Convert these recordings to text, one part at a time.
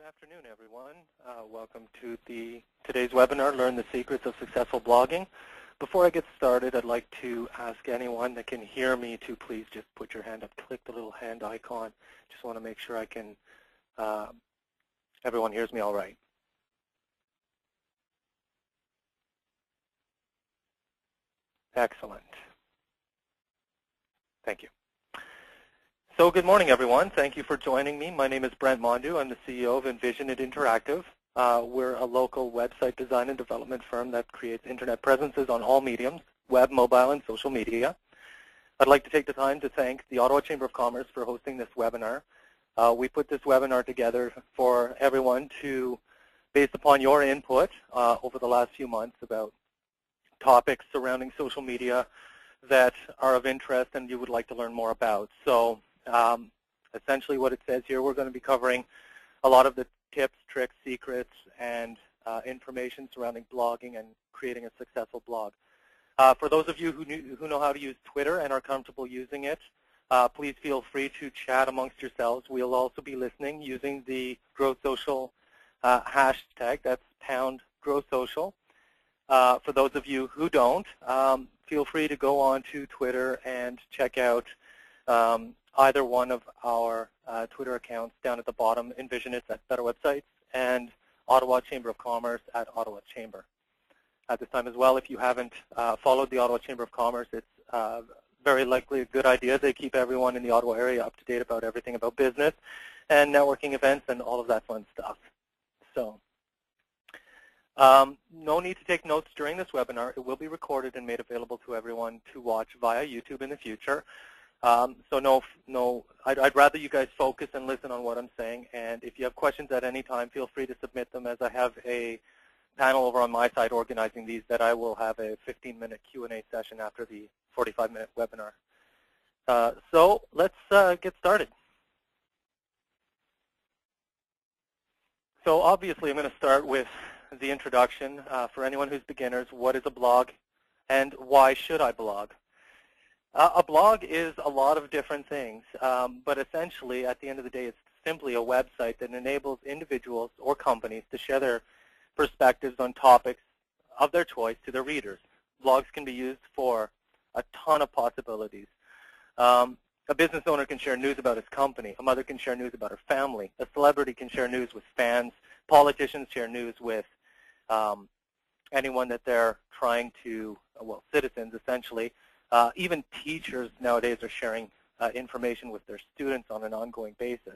Good afternoon, everyone. Welcome to today's webinar, Learn the Secrets of Successful Blogging. Before I get started, I'd like to ask anyone that can hear me to please just put your hand up, click the little hand icon. Just want to make sure everyone hears me all right. Excellent. Thank you. So good morning, everyone. Thank you for joining me. My name is Brent. I'm the CEO of N-VisionIT Interactive. We're a local website design and development firm that creates internet presences on all mediums, web, mobile, and social media. I'd like to take the time to thank the Ottawa Chamber of Commerce for hosting this webinar. We put this webinar together for everyone to, based upon your input over the last few months about topics surrounding social media that are of interest and you would like to learn more about. So essentially what it says here, we're going to be covering a lot of the tips, tricks, secrets, and information surrounding blogging and creating a successful blog. For those of you who know how to use Twitter and are comfortable using it, please feel free to chat amongst yourselves. We'll also be listening using the GrowSocial hashtag, that's #GrowSocial. For those of you who don't, feel free to go on to Twitter and check out either one of our Twitter accounts down at the bottom, N-VisionIT at Better Websites, and Ottawa Chamber of Commerce at Ottawa Chamber. At this time as well, if you haven't followed the Ottawa Chamber of Commerce, it's very likely a good idea. They keep everyone in the Ottawa area up to date about everything about business and networking events and all of that fun stuff. So no need to take notes during this webinar. It will be recorded and made available to everyone to watch via YouTube in the future. So I'd rather you guys focus and listen on what I'm saying. And if you have questions at any time, feel free to submit them, as I have a panel over on my side organizing these that I will have a 15-minute Q&A session after the 45-minute webinar. So let's get started. So obviously I'm going to start with the introduction. For anyone who's beginners, what is a blog and why should I blog? A blog is a lot of different things, but essentially at the end of the day it's simply a website that enables individuals or companies to share their perspectives on topics of their choice to their readers. Blogs can be used for a ton of possibilities. A business owner can share news about his company. A mother can share news about her family. A celebrity can share news with fans. Politicians share news with anyone that they're trying to, well, citizens essentially. Even teachers nowadays are sharing information with their students on an ongoing basis.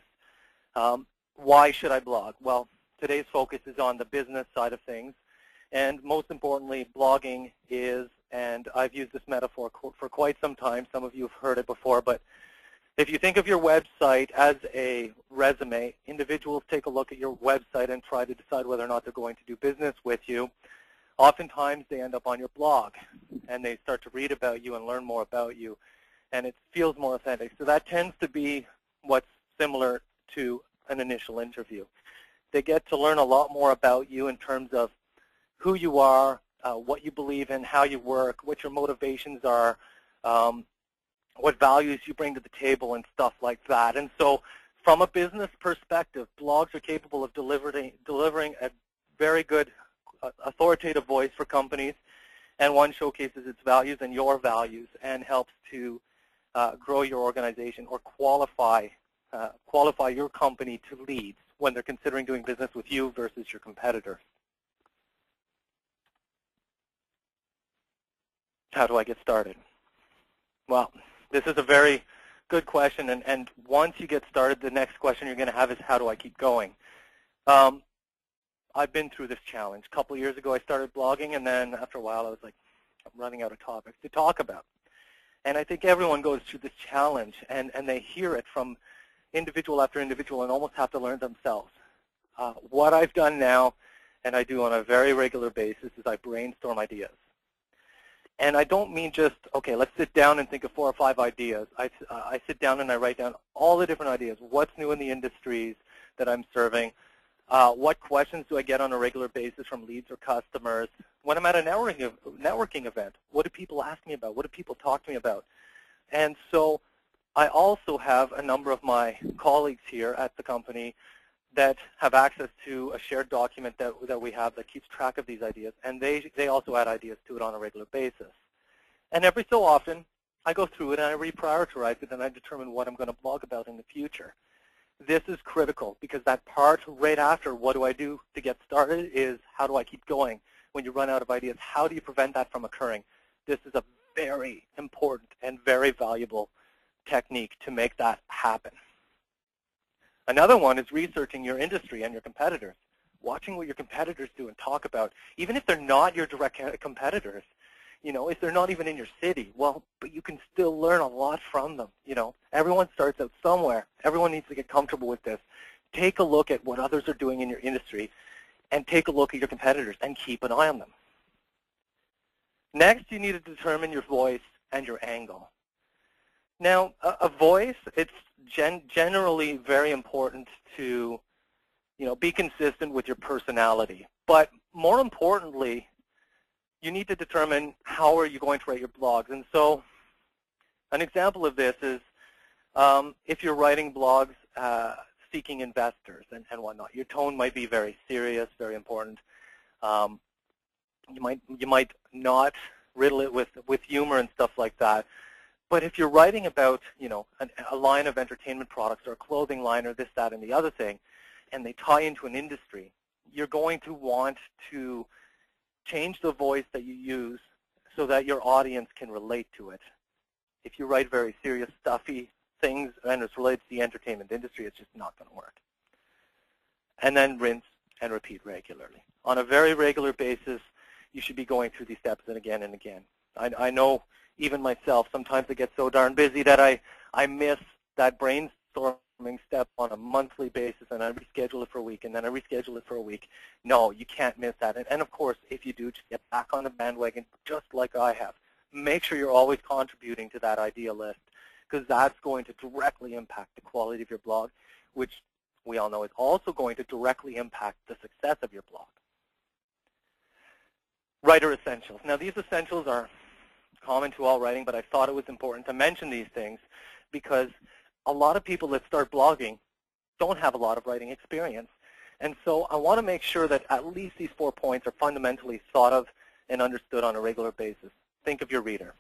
Why should I blog? Well, today's focus is on the business side of things. And most importantly, blogging is, and I've used this metaphor for quite some time, some of you have heard it before, but if you think of your website as a resume, individuals take a look at your website and try to decide whether or not they're going to do business with you. Oftentimes they end up on your blog and they start to read about you and learn more about you, and it feels more authentic. So that tends to be what's similar to an initial interview. They get to learn a lot more about you in terms of who you are, what you believe in, how you work, what your motivations are, what values you bring to the table, and stuff like that. And so from a business perspective, blogs are capable of delivering a very good authoritative voice for companies, and one showcases its values and your values and helps to grow your organization or qualify your company to leads when they're considering doing business with you versus your competitors. How do I get started? Well, this is a very good question, and once you get started, the next question you're going to have is, how do I keep going? I've been through this challenge. A couple of years ago, I started blogging, and then after a while, I was like, I'm running out of topics to talk about. And I think everyone goes through this challenge, and they hear it from individual after individual and almost have to learn themselves. What I've done now, and I do on a very regular basis, is I brainstorm ideas. And I don't mean just, okay, let's sit down and think of 4 or 5 ideas. I sit down and I write down all the different ideas. What's new in the industries that I'm serving? What questions do I get on a regular basis from leads or customers? When I'm at a networking event, what do people ask me about? What do people talk to me about? And so I also have a number of my colleagues here at the company that have access to a shared document that we have that keeps track of these ideas, and they also add ideas to it on a regular basis. And every so often, I go through it and I reprioritize it and I determine what I'm going to blog about in the future. This is critical because that part right after what do I do to get started is how do I keep going when you run out of ideas? How do you prevent that from occurring? This is a very important and very valuable technique to make that happen. Another one is researching your industry and your competitors, watching what your competitors do and talk about, even if they're not your direct competitors. You know, if they're not even in your city, well, but you can still learn a lot from them. You know, everyone starts out somewhere. Everyone needs to get comfortable with this. Take a look at what others are doing in your industry and take a look at your competitors and keep an eye on them. Next, you need to determine your voice and your angle. Now, a voice, it's generally very important to, you know, be consistent with your personality. But more importantly, you need to determine how are you going to write your blogs. And so an example of this is if you're writing blogs seeking investors and whatnot, your tone might be very serious, very important. You might not riddle it with humor and stuff like that. But if you're writing about, you know, a line of entertainment products or a clothing line or this, that, and the other thing, and they tie into an industry, you're going to want to change the voice that you use so that your audience can relate to it. If you write very serious, stuffy things and it's related to the entertainment industry, it's just not going to work. And then rinse and repeat regularly. On a very regular basis, you should be going through these steps and again and again. I know even myself, sometimes I get so darn busy that I miss that brainstorming step on a monthly basis, and I reschedule it for a week, and then I reschedule it for a week. No, you can't miss that. And of course, if you do, just get back on the bandwagon, just like I have. Make sure you're always contributing to that idea list, because that's going to directly impact the quality of your blog, which we all know is also going to directly impact the success of your blog. Writer essentials. Now, these essentials are common to all writing, but I thought it was important to mention these things because a lot of people that start blogging don't have a lot of writing experience. And so I want to make sure that at least these 4 points are fundamentally thought of and understood on a regular basis. Think of your reader.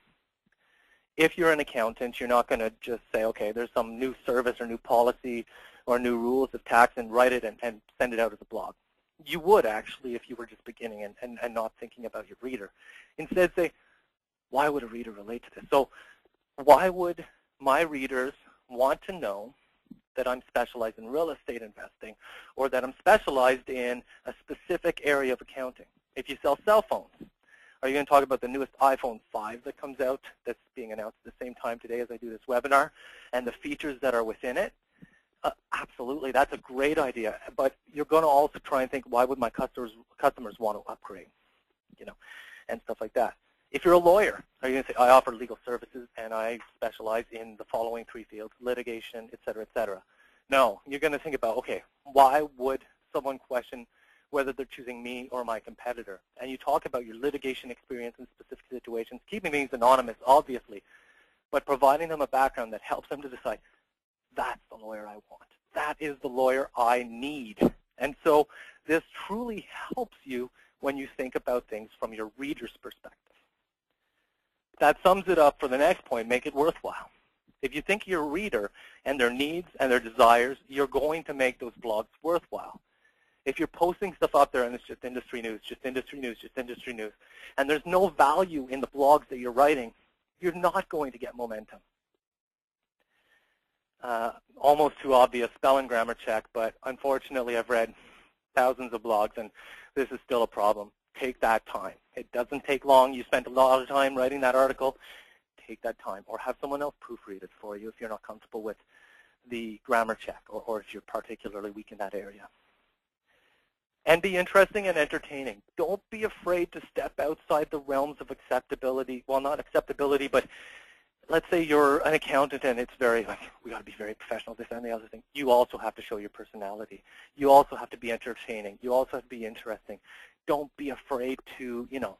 If you're an accountant, you're not going to just say, okay, there's some new service or new policy or new rules of tax and write it and send it out as a blog. You would actually if you were just beginning and not thinking about your reader. Instead say, why would a reader relate to this? So why would my readers want to know that I'm specialized in real estate investing or that I'm specialized in a specific area of accounting? If you sell cell phones, are you going to talk about the newest iPhone 5 that comes out that's being announced at the same time today as I do this webinar and the features that are within it? Absolutely, that's a great idea. But you're going to also try and think, why would my customers want to upgrade, you know, and stuff like that. If you're a lawyer, are you going to say, I offer legal services and I specialize in the following 3 fields, litigation, et cetera, et cetera. No, you're going to think about, okay, why would someone question whether they're choosing me or my competitor? And you talk about your litigation experience in specific situations, keeping things anonymous, obviously, but providing them a background that helps them to decide, that's the lawyer I want. That is the lawyer I need. And so this truly helps you when you think about things from your reader's perspective. That sums it up for the next point, make it worthwhile. If you think your reader and their needs and their desires, you're going to make those blogs worthwhile. If you're posting stuff up there and it's just industry news, just industry news, just industry news, and there's no value in the blogs that you're writing, you're not going to get momentum. Almost too obvious spell and grammar check, but unfortunately I've read thousands of blogs and this is still a problem. Take that time. It doesn't take long. You spent a lot of time writing that article. Take that time. Or have someone else proofread it for you if you're not comfortable with the grammar check or if you're particularly weak in that area. And be interesting and entertaining. Don't be afraid to step outside the realms of acceptability. Well, not acceptability, but let's say you're an accountant and it's very, like, we got to be very professional, this and the other thing. You also have to show your personality. You also have to be entertaining. You also have to be interesting. Don't be afraid to, you know,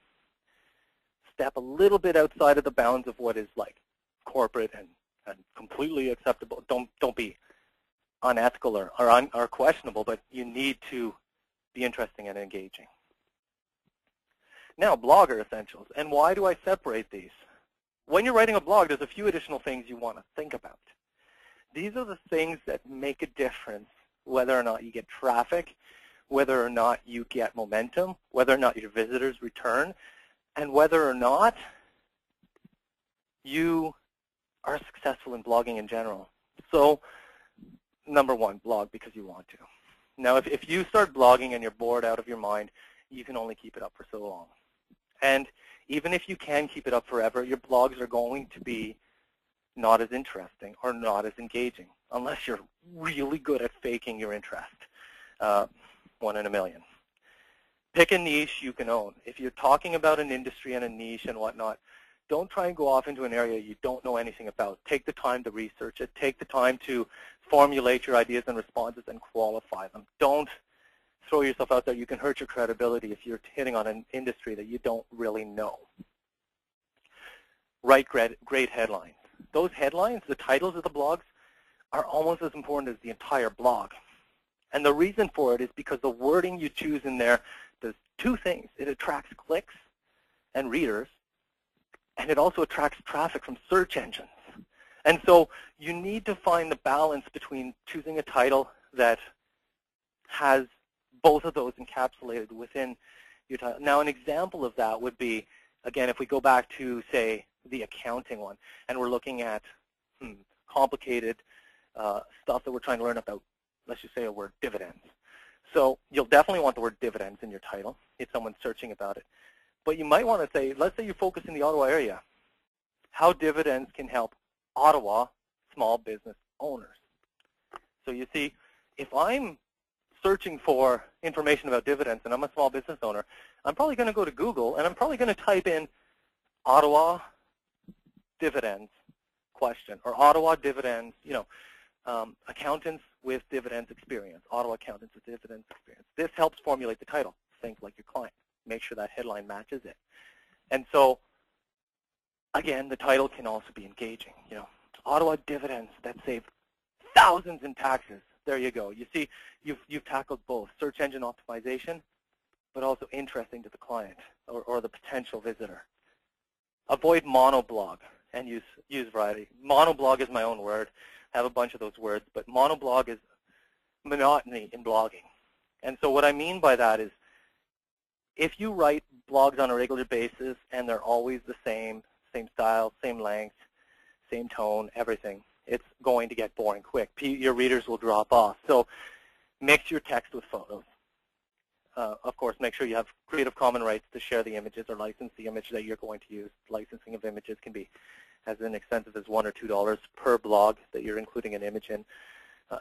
step a little bit outside of the bounds of what is like corporate and completely acceptable. Don't be unethical or questionable, but you need to be interesting and engaging. Now, blogger essentials. And why do I separate these? When you're writing a blog, there's a few additional things you want to think about. These are the things that make a difference whether or not you get traffic, whether or not you get momentum, whether or not your visitors return, and whether or not you are successful in blogging in general. So, number one, blog because you want to. Now, if you start blogging and you're bored out of your mind, you can only keep it up for so long. And even if you can keep it up forever, your blogs are going to be not as interesting or not as engaging, unless you're really good at faking your interest. 1 in a million. Pick a niche you can own. If you're talking about an industry and a niche and whatnot, don't try and go off into an area you don't know anything about. Take the time to research it. Take the time to formulate your ideas and responses and qualify them. Don't throw yourself out there. You can hurt your credibility if you're hitting on an industry that you don't really know. Write great headlines. Those headlines, the titles of the blogs, are almost as important as the entire blog. And the reason for it is because the wording you choose in there does two things. It attracts clicks and readers, and it also attracts traffic from search engines. And so you need to find the balance between choosing a title that has both of those encapsulated within your title. Now, an example of that would be, again, if we go back to, say, the accounting one, and we're looking at complicated stuff that we're trying to learn about, let's just say a word, dividends. So you'll definitely want the word dividends in your title if someone's searching about it. But you might want to say, let's say you focus in the Ottawa area, how dividends can help Ottawa small business owners. So you see, if I'm searching for information about dividends and I'm a small business owner, I'm probably going to go to Google and I'm probably going to type in Ottawa dividends question, or Ottawa dividends, accountants with dividends experience, Ottawa accountants with dividends experience. This helps formulate the title. Think like your client. Make sure that headline matches it. And so, again, the title can also be engaging. Ottawa dividends that save thousands in taxes. There you go. You see, you've tackled both search engine optimization, but also interesting to the client or the potential visitor. Avoid monoblog and use variety. Monoblog is my own word. I have a bunch of those words, but monoblog is monotony in blogging. And so what I mean by that is, if you write blogs on a regular basis and they're always the same style, same length, same tone, everything, it's going to get boring quick. Your readers will drop off. So mix your text with photos. Of course, make sure you have Creative Commons rights to share the images or license the image that you're going to use. Licensing of images can be as inexpensive as $1 or $2 per blog that you're including an image in,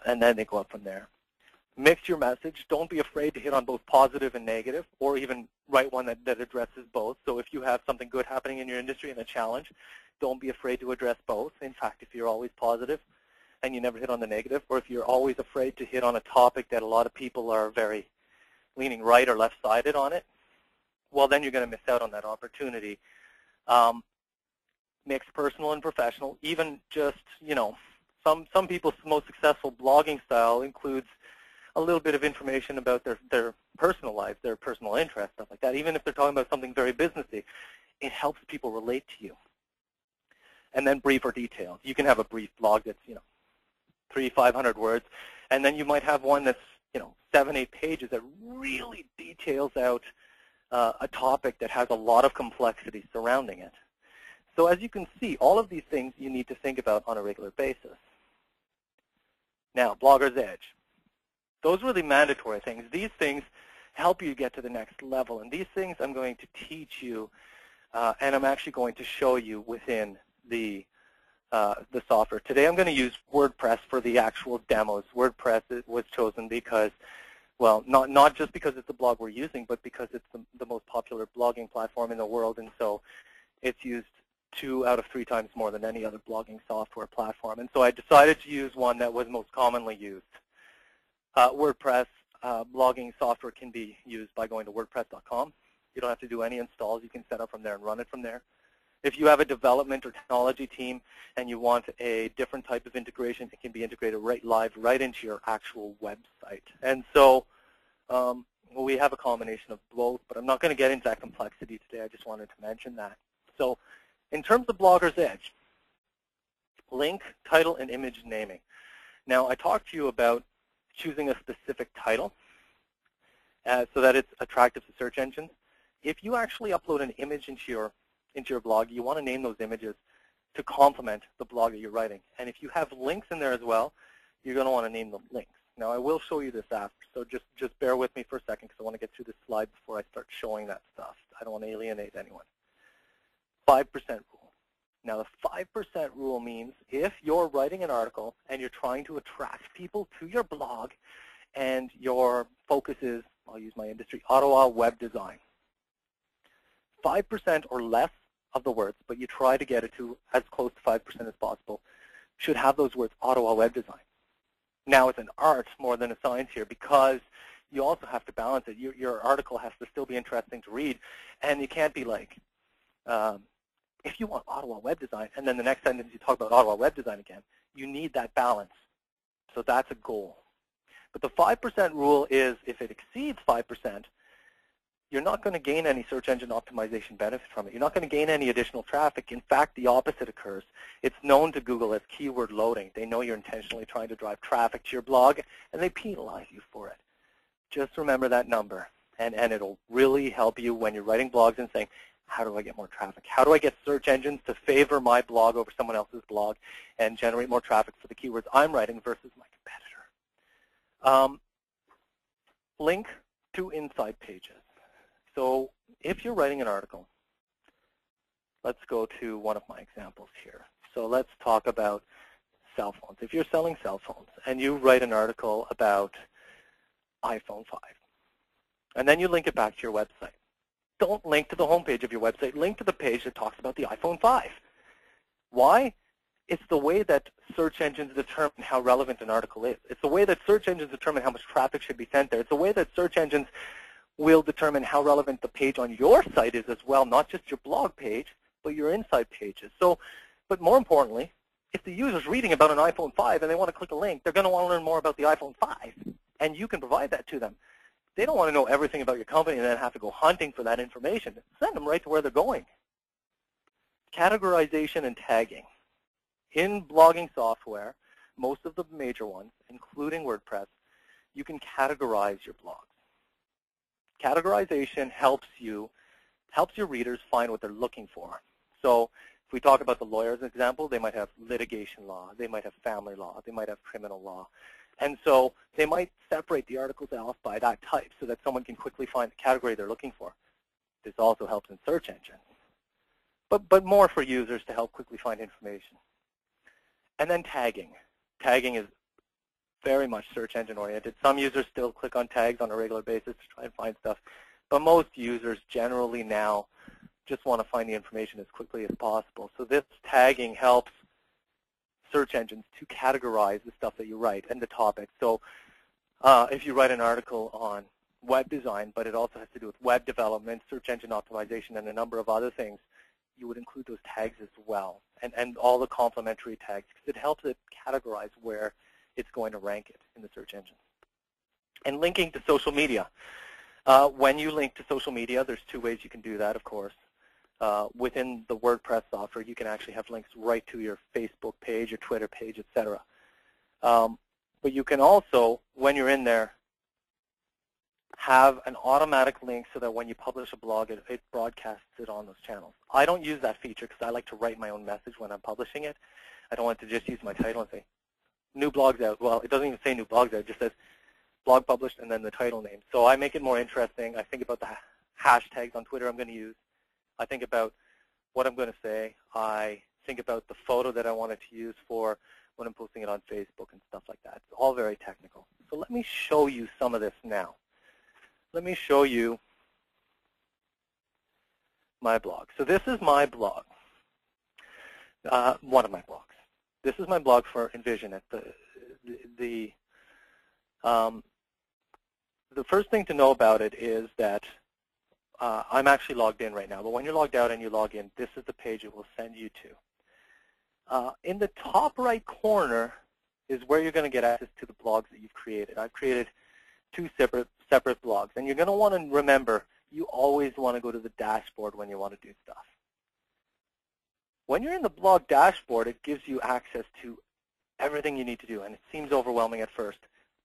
and then they go up from there. Mix your message. Don't be afraid to hit on both positive and negative, or even write one that addresses both. So if you have something good happening in your industry and a challenge, don't be afraid to address both. In fact, if you're always positive and you never hit on the negative, or if you're always afraid to hit on a topic that a lot of people are very leaning right or left-sided on it, well, then you're going to miss out on that opportunity. Mix personal and professional. Even just, some people's most successful blogging style includes a little bit of information about their personal lives, their personal interests, stuff like that. Even if they're talking about something very businessy, it helps people relate to you. And then brief or detailed. You can have a brief blog that's, 300-500 words, and then you might have one that's, 7-8 pages that really details out a topic that has a lot of complexity surrounding it. So as you can see, all of these things you need to think about on a regular basis. Now, Blogger's Edge. Those are the mandatory things. These things help you get to the next level. And these things I'm going to teach you, and I'm actually going to show you within the software. Today I'm going to use WordPress for the actual demos. WordPress was chosen because, well, not just because it's the blog we're using, but because it's the most popular blogging platform in the world, and so it's used 2 out of 3 times more than any other blogging software platform. And so I decided to use one that was most commonly used. WordPress blogging software can be used by going to WordPress.com. You don't have to do any installs. You can set up from there and run it from there. If you have a development or technology team and you want a different type of integration, it can be integrated right into your actual website. And so we have a combination of both, but I'm not going to get into that complexity today. I just wanted to mention that. So in terms of Blogger's Edge, link, title, and image naming. Now, I talked to you about choosing a specific title so that it's attractive to search engines. If you actually upload an image into your blog, you want to name those images to complement the blog that you're writing. And if you have links in there as well, you're going to want to name them links. Now, I will show you this after, so just bear with me for a second because I want to get through this slide before I start showing that stuff. I don't want to alienate anyone. 5% rule. Now, the 5% rule means if you're writing an article and you're trying to attract people to your blog and your focus is, I'll use my industry, Ottawa web design, 5% or less of the words, but you try to get it to as close to 5% as possible, should have those words Ottawa web design. Now, it's an art more than a science here because you also have to balance it. Your article has to still be interesting to read, and you can't be like, if you want Ottawa web design, and then the next sentence you talk about Ottawa web design again, you need that balance. So that's a goal. But the 5% rule is if it exceeds 5%, you're not going to gain any search engine optimization benefit from it. You're not going to gain any additional traffic. In fact, the opposite occurs. It's known to Google as keyword loading. They know you're intentionally trying to drive traffic to your blog, and they penalize you for it. Just remember that number, and it'll really help you when you're writing blogs and saying, how do I get more traffic? How do I get search engines to favor my blog over someone else's blog and generate more traffic for the keywords I'm writing versus my competitor? Link to inside pages. So if you're writing an article, let's go to one of my examples here. So let's talk about cell phones. If you're selling cell phones and you write an article about iPhone 5, and then you link it back to your website, don't link to the homepage of your website. Link to the page that talks about the iPhone 5. Why? It's the way that search engines determine how relevant an article is. It's the way that search engines determine how much traffic should be sent there. It's the way that search engines will determine how relevant the page on your site is as well, not just your blog page, but your inside pages. So, but more importantly, if the user's reading about an iPhone 5 and they want to click a link, they're going to want to learn more about the iPhone 5, and you can provide that to them. They don't want to know everything about your company and then have to go hunting for that information. Send them right to where they're going. Categorization and tagging. In blogging software, most of the major ones, including WordPress, you can categorize your blogs. Categorization helps your readers find what they're looking for. So if we talk about the lawyer's example, they might have litigation law, they might have family law, they might have criminal law. And so they might separate the articles off by that type so that someone can quickly find the category they're looking for. This also helps in search engines, but more for users to help quickly find information. And then tagging. Tagging is very much search engine oriented. Some users still click on tags on a regular basis to try and find stuff, but most users generally now just want to find the information as quickly as possible. So this tagging helps search engines to categorize the stuff that you write and the topics. So if you write an article on web design, but it also has to do with web development, search engine optimization, and a number of other things, you would include those tags as well, and all the complementary tags, because it helps it categorize where it's going to rank it in the search engine. And linking to social media. When you link to social media, there's two ways you can do that, of course. Within the WordPress software, you can actually have links right to your Facebook page, your Twitter page, etc. But you can also, when you're in there, have an automatic link so that when you publish a blog, it broadcasts it on those channels. I don't use that feature because I like to write my own message when I'm publishing it. I don't want to just use my title and say, new blogs out. Well, it doesn't even say new blogs out. It just says blog published and then the title name. So I make it more interesting. I think about the hashtags on Twitter I'm going to use. I think about what I'm going to say. I think about the photo that I wanted to use for when I'm posting it on Facebook and stuff like that. It's all very technical. So let me show you some of this now. Let me show you my blog. So this is my blog, one of my blogs. This is my blog for N-VisionIT. The first thing to know about it is that I'm actually logged in right now, but when you're logged out and you log in, this is the page it will send you to. In the top right corner is where you're going to get access to the blogs that you've created. I've created 2 separate blogs, and you're going to want to remember you always want to go to the dashboard when you want to do stuff. When you're in the blog dashboard, it gives you access to everything you need to do, and it seems overwhelming at first,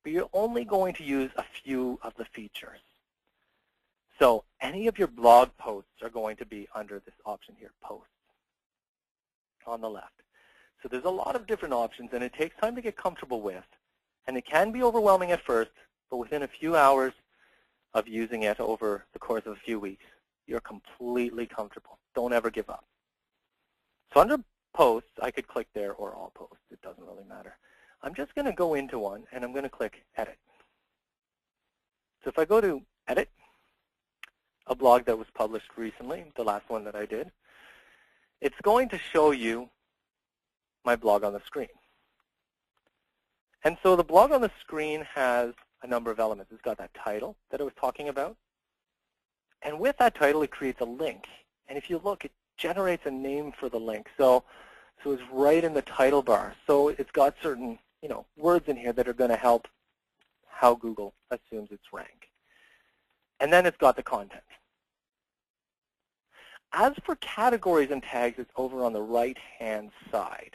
but you're only going to use a few of the features. So any of your blog posts are going to be under this option here, posts, on the left. So there's a lot of different options, and it takes time to get comfortable with, and it can be overwhelming at first, but within a few hours of using it over the course of a few weeks, you're completely comfortable. Don't ever give up. So under posts, I could click there or all posts. It doesn't really matter. I'm just going to go into one, and I'm going to click Edit. So if I go to Edit, a blog that was published recently, the last one that I did, it's going to show you my blog on the screen. And so the blog on the screen has a number of elements. It's got that title that I was talking about. And with that title, it creates a link. And if you look, it generates a name for the link. So it's right in the title bar. So it's got certain, words in here that are going to help how Google assumes its rank. And then it's got the content. As for categories and tags, it's over on the right-hand side.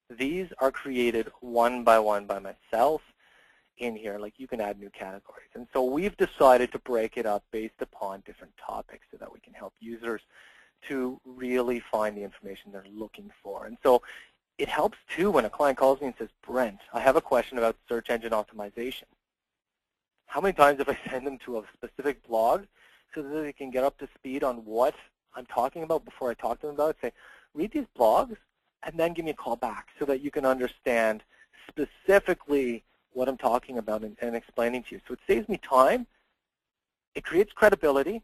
These are created one by myself in here. Like, you can add new categories. And so we've decided to break it up based upon different topics so that we can help users to really find the information they're looking for. And so it helps, too, when a client calls me and says, Brent, I have a question about search engine optimization. How many times have I sent them to a specific blog so that they can get up to speed on what I'm talking about before I talk to them about it? Say, read these blogs and then give me a call back so that you can understand specifically what I'm talking about and explaining to you. So it saves me time. It creates credibility.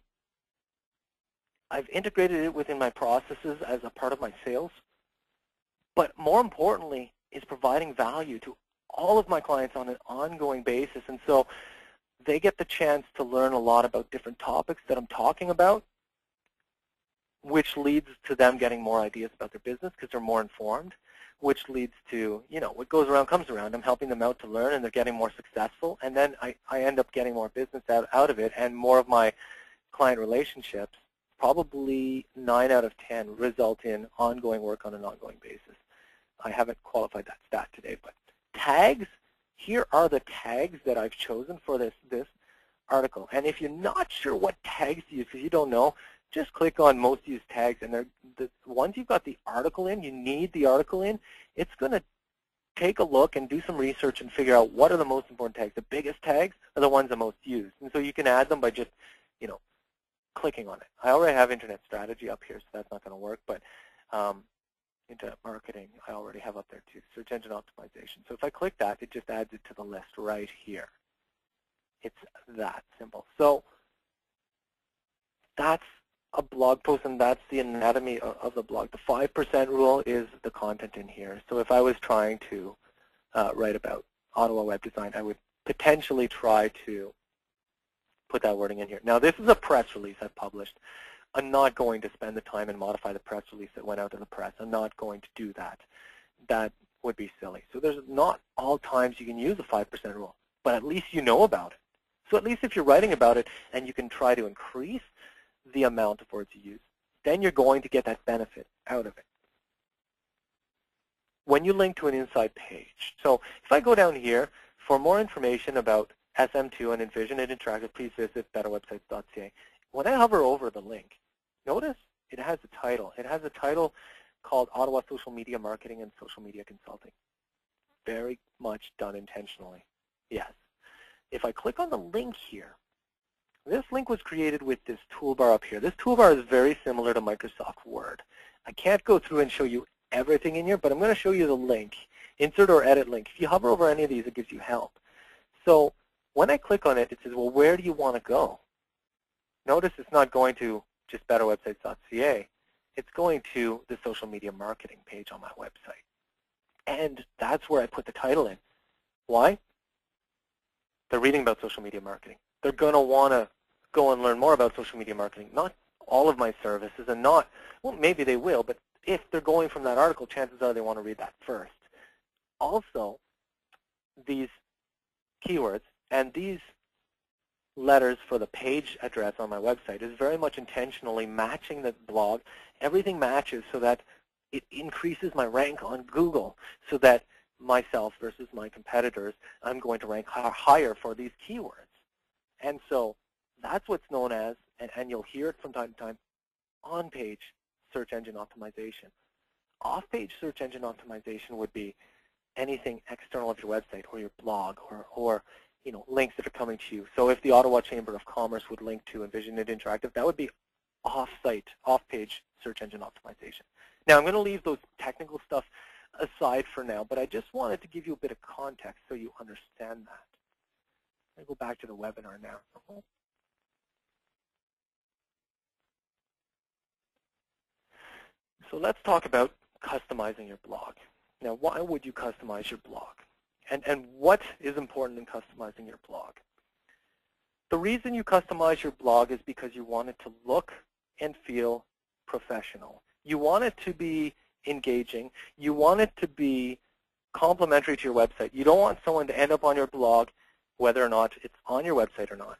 I've integrated it within my processes as a part of my sales. But more importantly, is providing value to all of my clients on an ongoing basis. And so they get the chance to learn a lot about different topics that I'm talking about, which leads to them getting more ideas about their business because they're more informed, which leads to, what goes around comes around. I'm helping them out to learn, and they're getting more successful. And then I end up getting more business out of it, and more of my client relationships, probably 9 out of 10, result in ongoing work on an ongoing basis. I haven't qualified that stat today, but tags, here are the tags that I've chosen for this article. And if you're not sure what tags to use, because you don't know, just click on most used tags, and once you've got the article in, you need the article in, it's going to take a look and do some research and figure out what are the most important tags. The biggest tags are the ones the most used. And so you can add them by just, clicking on it. I already have internet strategy up here, so that's not going to work, but internet marketing I already have up there too, search engine optimization. So if I click that, it just adds it to the list right here. It's that simple. So that's a blog post, and that's the anatomy of the blog. The 5% rule is the content in here. So if I was trying to write about Ottawa web design, I would potentially try to put that wording in here. Now, this is a press release I've published. I'm not going to spend the time and modify the press release that went out to the press. I'm not going to do that. That would be silly. So there's not all times you can use the 5% rule, but at least you know about it. So at least if you're writing about it and you can try to increase the amount of words you use, then you're going to get that benefit out of it. When you link to an inside page. So if I go down here, for more information about SM2 and N-VisionIT Interactive, please visit betterwebsites.ca. When I hover over the link, notice it has a title. It has a title called Ottawa Social Media Marketing and Social Media Consulting. Very much done intentionally. Yes. If I click on the link here, this link was created with this toolbar up here. This toolbar is very similar to Microsoft Word. I can't go through and show you everything in here, but I'm going to show you the link. Insert or edit link. If you hover over any of these, it gives you help. So when I click on it, it says, well, where do you want to go? Notice it's not going to just betterwebsites.ca. It's going to the social media marketing page on my website. And that's where I put the title in. Why? They're reading about social media marketing. They're going to want to go and learn more about social media marketing, not all of my services, and not, well, maybe they will, but if they're going from that article, chances are they want to read that first. Also, these keywords and these letters for the page address on my website is very much intentionally matching the blog. Everything matches so that it increases my rank on Google, so that myself versus my competitors, I'm going to rank higher for these keywords. And so that's what's known as, and you'll hear it from time to time, on-page search engine optimization. Off-page search engine optimization would be anything external of your website or your blog or links that are coming to you. So if the Ottawa Chamber of Commerce would link to N-VisionIT Interactive, that would be off-site, off-page search engine optimization. Now, I'm going to leave those technical stuff aside for now, but I just wanted to give you a bit of context so you understand that. I'll go back to the webinar now. So let's talk about customizing your blog. Now, why would you customize your blog? And what is important in customizing your blog? The reason you customize your blog is because you want it to look and feel professional. You want it to be engaging. You want it to be complementary to your website. You don't want someone to end up on your blog, whether or not it's on your website or not,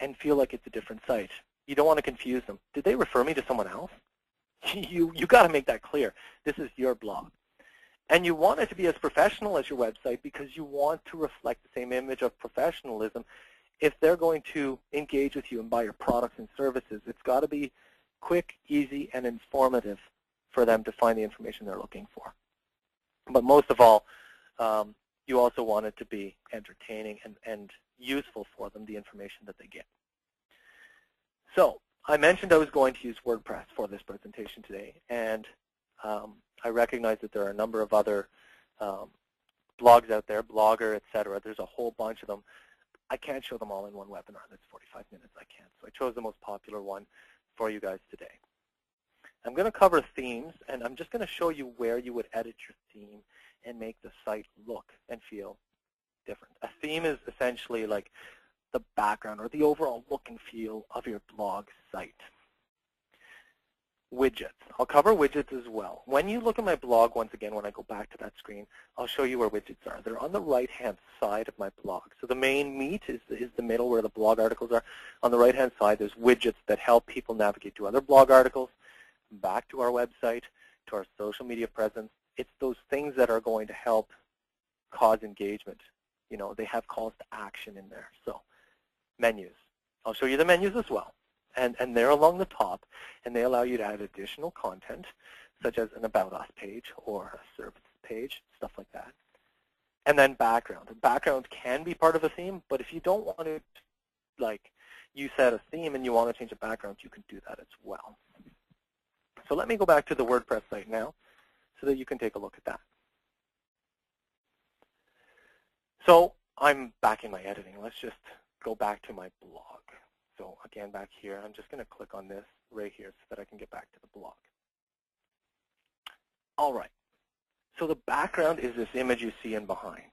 and feel like it's a different site. You don't want to confuse them. Did they refer me to someone else? You got to make that clear. This is your blog. And you want it to be as professional as your website because you want to reflect the same image of professionalism. If they're going to engage with you and buy your products and services, it's got to be quick, easy, and informative for them to find the information they're looking for. But most of all, you also want it to be entertaining and useful for them, the information that they get. So I mentioned I was going to use WordPress for this presentation today, and I recognize that there are a number of other blogs out there, Blogger, etc. There's a whole bunch of them. I can't show them all in one webinar. That's 45 minutes. I can't. So I chose the most popular one for you guys today. I'm going to cover themes, and I'm just going to show you where you would edit your theme and make the site look and feel different. A theme is essentially like the background or the overall look and feel of your blog site. Widgets. I'll cover widgets as well. When you look at my blog, once again, when I go back to that screen, I'll show you where widgets are. They're on the right-hand side of my blog. So the main meat is the middle where the blog articles are. On the right-hand side, there's widgets that help people navigate to other blog articles, back to our website, to our social media presence. It's those things that are going to help cause engagement. You know, they have calls to action in there. So menus. I'll show you the menus as well. And they're along the top, and they allow you to add additional content, such as an About Us page or a service page, stuff like that. And then background. Background can be part of a theme, but if you don't want to, like, you set a theme and you want to change a background, you can do that as well. So let me go back to the WordPress site now so that you can take a look at that. So I'm back in my editing. Let's just go back to my blog. So again, back here, I'm just going to click on this right here so that I can get back to the blog. All right. So the background is this image you see in behind.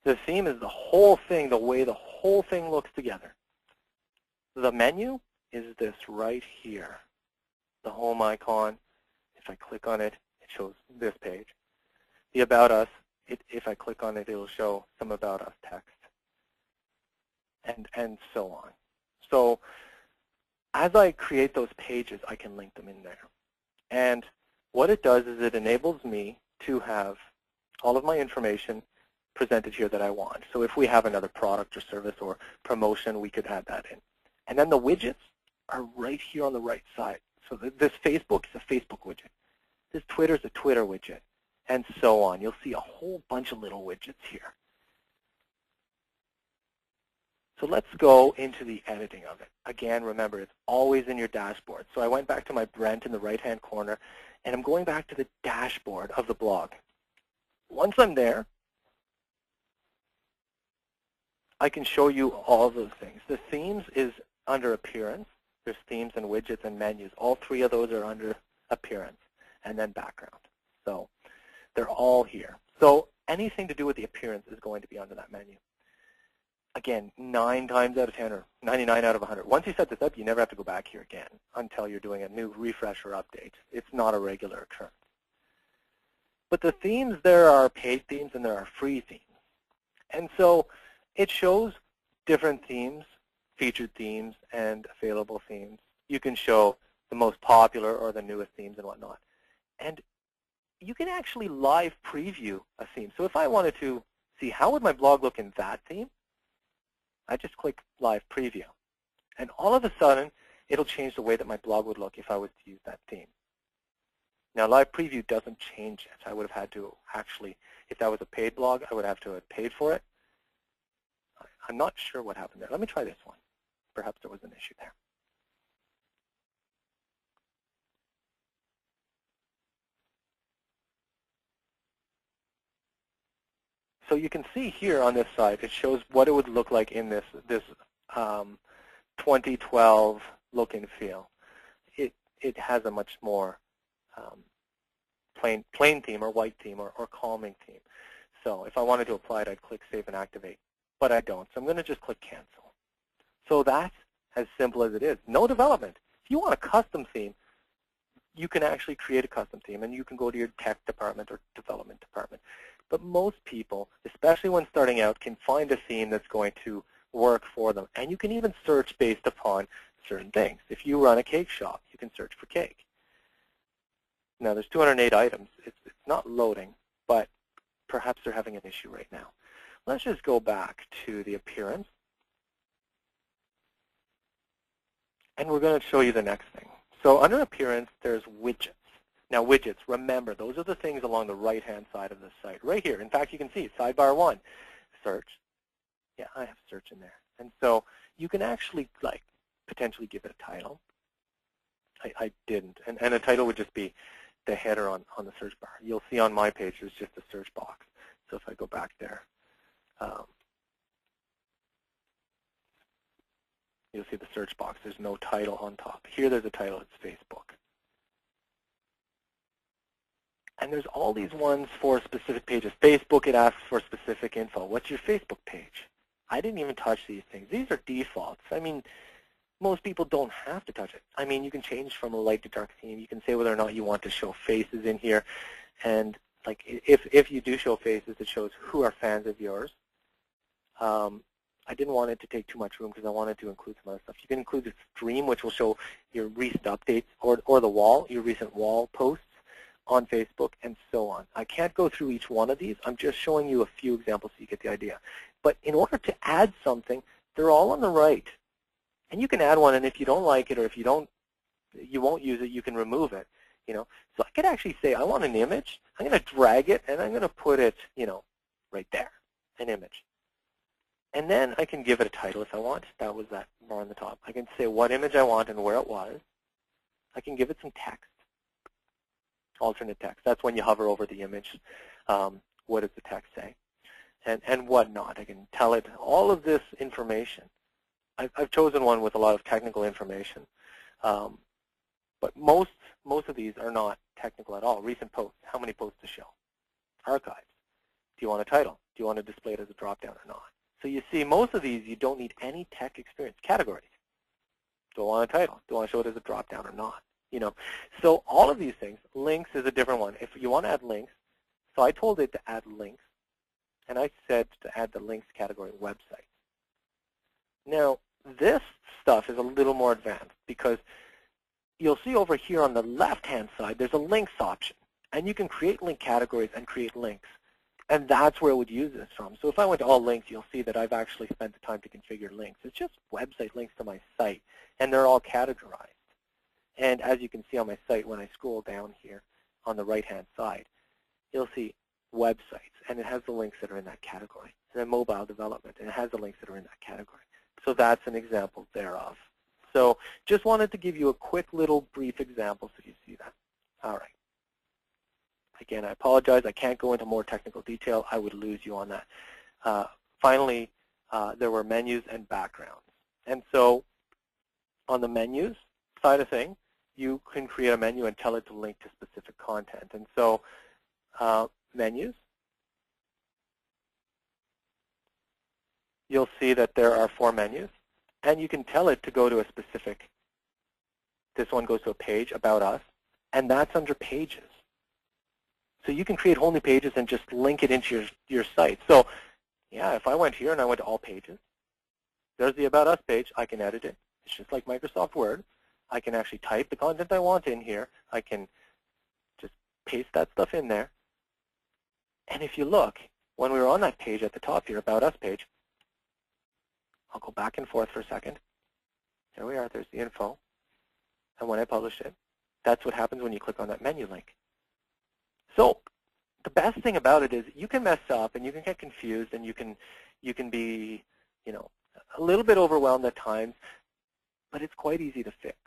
The theme is the whole thing, the way the whole thing looks together. The menu is this right here. The home icon, if I click on it, it shows this page. The About Us, if I click on it, it will show some About Us text. And so on. So as I create those pages, I can link them in there. And what it does is it enables me to have all of my information presented here that I want. So if we have another product or service or promotion, we could add that in. And then the widgets are right here on the right side. So this Facebook is a Facebook widget. This Twitter is a Twitter widget, and so on. You'll see a whole bunch of little widgets here. So let's go into the editing of it. Again, remember, it's always in your dashboard. So I went back to my Brent in the right-hand corner, and I'm going back to the dashboard of the blog. Once I'm there, I can show you all those things. The themes is under appearance. There's themes and widgets and menus. All three of those are under appearance, and then background. So they're all here. So anything to do with the appearance is going to be under that menu. Again, 9 times out of 10 or 99 out of 100. Once you set this up, you never have to go back here again until you're doing a new refresh or update. It's not a regular occurrence. But the themes, there are paid themes and there are free themes. And so it shows different themes, featured themes, and available themes. You can show the most popular or the newest themes and whatnot. And you can actually live preview a theme. So if I wanted to see how would my blog look in that theme, I just click live preview. And all of a sudden, it'll change the way that my blog would look if I was to use that theme. Now, live preview doesn't change it. I would have had to actually, if that was a paid blog, I would have to have paid for it. I'm not sure what happened there. Let me try this one. Perhaps there was an issue there. So you can see here on this side, it shows what it would look like in this 2012 look and feel. It has a much more plain theme or white theme or calming theme. So if I wanted to apply it, I'd click Save and Activate, but I don't. So I'm going to just click Cancel. So that's as simple as it is. No development. If you want a custom theme, you can actually create a custom theme, and you can go to your tech department or development department. But most people, especially when starting out, can find a theme that's going to work for them. And you can even search based upon certain things. If you run a cake shop, you can search for cake. Now, there's 208 items. It's not loading, but perhaps they're having an issue right now. Let's just go back to the appearance. And we're going to show you the next thing. So under appearance, there's widgets. Now, widgets, remember, those are the things along the right-hand side of the site, right here. In fact, you can see sidebar 1, search. Yeah, I have search in there. And so you can actually, like, potentially give it a title. I didn't. And a title would just be the header on the search bar. You'll see on my page there's just a search box. So if I go back there, you'll see the search box. There's no title on top. Here there's a title. It's Facebook. And there's all these ones for specific pages. Facebook, it asks for specific info. What's your Facebook page? I didn't even touch these things. These are defaults. I mean, most people don't have to touch it. I mean, you can change from a light to dark theme. You can say whether or not you want to show faces in here. And like, if you do show faces, it shows who are fans of yours. I didn't want it to take too much room because I wanted to include some other stuff. You can include the stream, which will show your recent updates, or the wall, your recent wall posts on Facebook, and so on. I can't go through each one of these. I'm just showing you a few examples so you get the idea. But in order to add something, they're all on the right. And you can add one, and if you don't like it or if you won't use it, you can remove it. So I could actually say, I want an image. I'm going to drag it, and I'm going to put it, right there, an image. And then I can give it a title if I want. That was that bar on the top. I can say what image I want and where it was. I can give it some text. Alternate text. That's when you hover over the image. What does the text say? And whatnot. I can tell it all of this information. I've chosen one with a lot of technical information. But most of these are not technical at all. Recent posts. How many posts to show? Archives. Do you want a title? Do you want to display it as a drop-down or not? So you see, most of these, you don't need any tech experience. Categories. Do I want a title? Do I want to show it as a drop-down or not? So all of these things, links is a different one. If you want to add links, so I told it to add links, and I said to add the links category website. Now, this stuff is a little more advanced because you'll see over here on the left-hand side, there's a links option, and you can create link categories and create links, and that's where it would use this from. So if I went to all links, you'll see that I've actually spent the time to configure links. It's just website links to my site, and they're all categorized. And as you can see on my site, when I scroll down here on the right-hand side, you'll see websites, and it has the links that are in that category. And then mobile development, and it has the links that are in that category. So that's an example thereof. So just wanted to give you a quick little brief example so you see that. All right. Again, I apologize. I can't go into more technical detail. I would lose you on that. Finally, there were menus and backgrounds. And so on the menus side of things, you can create a menu and tell it to link to specific content. And so menus, you'll see that there are 4 menus, and you can tell it to go to a specific. This one goes to a page, About Us, and that's under Pages. So you can create whole new pages and just link it into your site. So yeah, if I went here and I went to All Pages, there's the About Us page. I can edit it. It's just like Microsoft Word. I can actually type the content I want in here. I can just paste that stuff in there. And if you look, when we were on that page at the top here, About Us page, I'll go back and forth for a second. There we are. There's the info. And when I publish it, that's what happens when you click on that menu link. So the best thing about it is you can mess up and you can get confused and you can be, a little bit overwhelmed at times, but it's quite easy to fix.